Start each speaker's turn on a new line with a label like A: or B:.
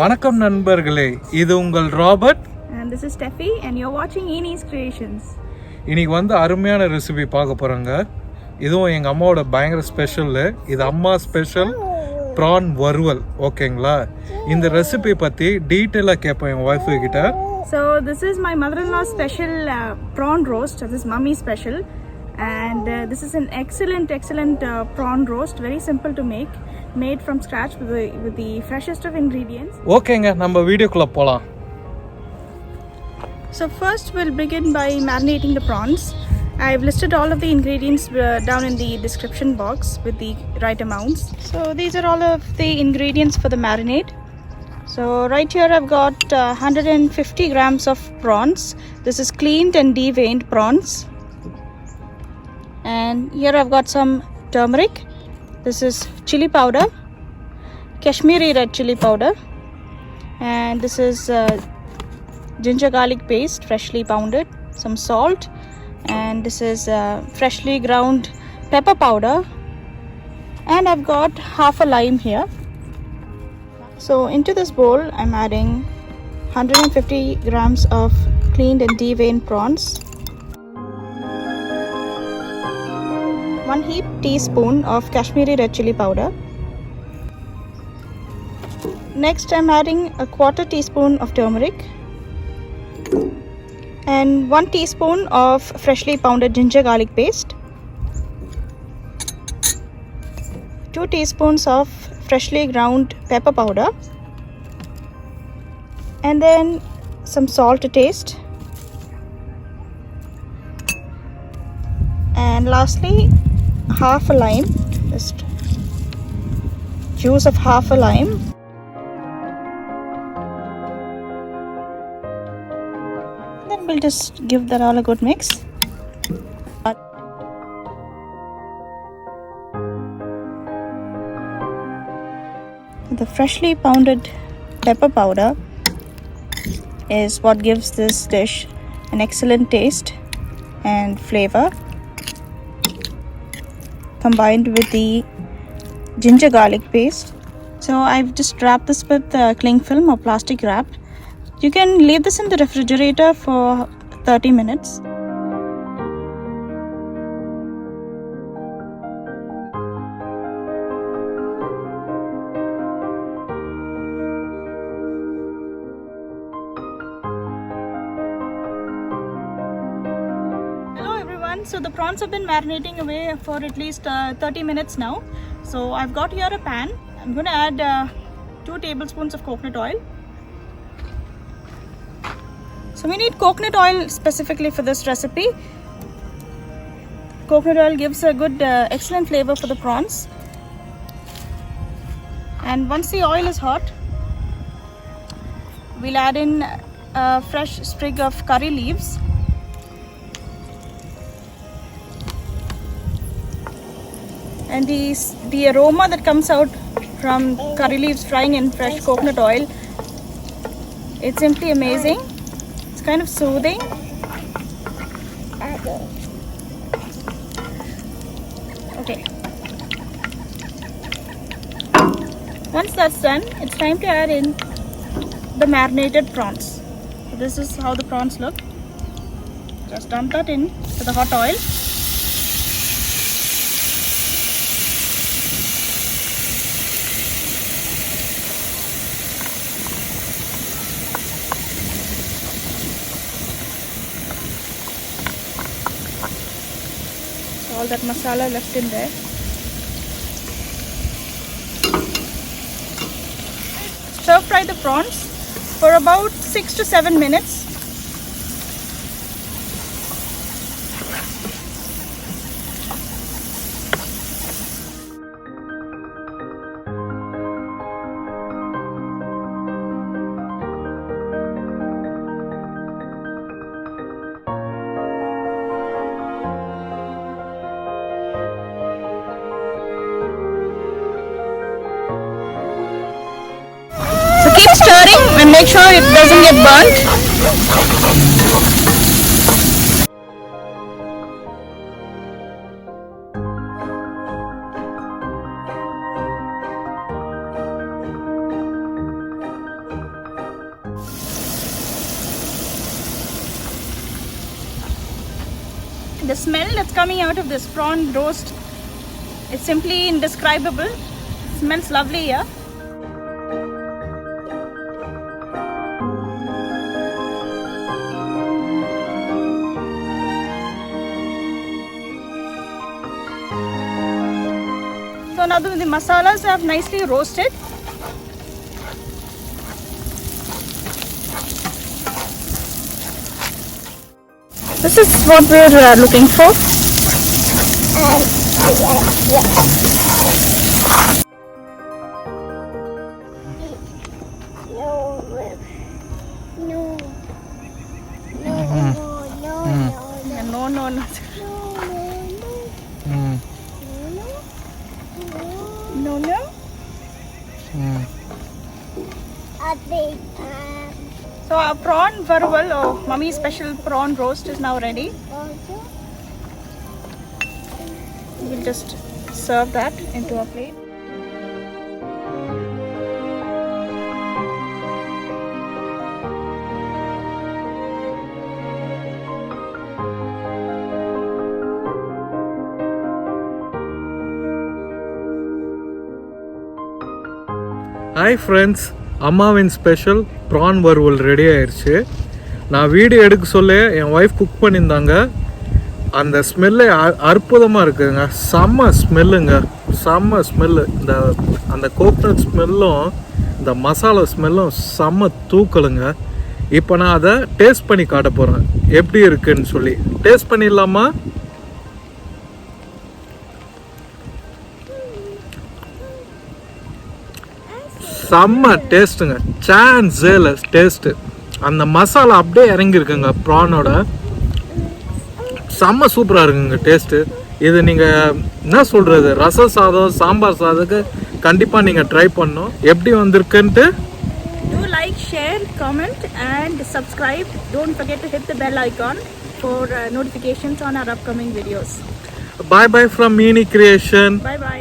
A: வணக்கம் நண்பர்களே, இது உங்கள் Robert
B: and this is Steffi and you're watching Eni's Creations.
A: இன்னைக்கு அருமையான ரெசிபி பார்க்க போகிறோங்க. இதுவும் எங்கள் அம்மாவோட பயங்கர ஸ்பெஷல். இது அம்மா ஸ்பெஷல் ப்ரான் வறுவல். ஓகேங்களா? இந்த ரெசிபி பற்றி டீட்டெயிலாக கேட்பேன் என் ஒய்ஃபு கிட்ட.
B: So this is my mother-in-law's special prawn roast. This is mummy special, and this is an excellent prawn roast. Very simple to make, made from scratch with the freshest of ingredients.
A: ஓகேங்க, நம்ம வீடியோக்குள்ளே போகலாம்.
B: So first we'll begin by marinating the prawns. I've listed all of the ingredients down in the description box with the right amounts. So these are all of the ingredients for the marinade. So right here I've got 150 grams of prawns. This is cleaned and deveined prawns. And here I've got some turmeric. This is chili powder, Kashmiri red chili powder. And this is ginger garlic paste, freshly pounded. Some salt. And this is freshly ground pepper powder. And I've got half a lime here. So into this bowl I'm adding 150 grams of cleaned and deveined prawns, 1 heap teaspoon of Kashmiri red chili powder. Next I'm adding a 1/4 teaspoon of turmeric and 1 teaspoon of freshly pounded ginger garlic paste, 2 teaspoons of freshly ground pepper powder, and then some salt to taste, and lastly half a lime, just juice of half a lime. Then we'll just give that all a good mix. The freshly pounded pepper powder is what gives this dish an excellent taste and flavor, combined with the ginger garlic paste. So I've just wrapped this with cling film or plastic wrap. You can leave this in the refrigerator for 30 minutes. So the prawns have been marinating away for at least 30 minutes now. So I've got here a pan. I'm going to add 2 tablespoons of coconut oil. So we need coconut oil specifically for this recipe. Coconut oil gives a good excellent flavor for the prawns. And once the oil is hot, we'll add in a fresh sprig of curry leaves. And the aroma that comes out from curry leaves frying in fresh coconut oil, it's simply amazing. It's kind of soothing. Okay. Once that's done, it's time to add in the marinated prawns. So this is how the prawns look. Just dump that in to the hot oil. All that masala left in there. Stir fry the prawns for about 6 to 7 minutes. Keep stirring and make sure it doesn't get burnt. The smell that's coming out of this prawn roast, it's simply indescribable. It smells lovely here. So now the masalas have nicely roasted. This is what we're looking for. No. No. So our prawn varval or mummy's special prawn roast is now ready. We'll just serve that into a plate.
A: Hi friends, அம்மாவின் special PRAN வறுவல் ready ஆயிடுச்சு. நான் video எடுக்க சொல்ல என் wife cook பண்ணியிருந்தாங்க. அந்த ஸ்மெல்லே அற்புதமாக இருக்குதுங்க. செம்ம ஸ்மெல்லுங்க, செம்ம ஸ்மெல்லு. அந்த கோகனட் ஸ்மெல்லும் இந்த மசாலா ஸ்மெல்லும் செம்ம தூக்கலுங்க. இப்போ நான் அதை டேஸ்ட் பண்ணி காட்ட போகிறேன் எப்படி இருக்குன்னு சொல்லி. டேஸ்ட் பண்ணிடலாமா? செம்ம டேஸ்ட்டுங்க, சான்ஸே இல்லை டேஸ்ட்டு. அந்த மசாலா அப்படியே இறங்கியிருக்குங்க ப்ரானோட. செம்ம சூப்பராக இருக்குங்க டேஸ்ட்டு. இது நீங்கள் என்ன சொல்கிறது, ரசம் சாதம் சாம்பார் சாதத்துக்கு கண்டிப்பாக நீங்கள் ட்ரை பண்ணணும். எப்படி வந்திருக்குன்ட்டு
B: Do like, share, comment and subscribe. Don't forget to hit the bell icon for notifications on our upcoming videos.
A: Bye bye from Meeni Creation.
B: Bye bye.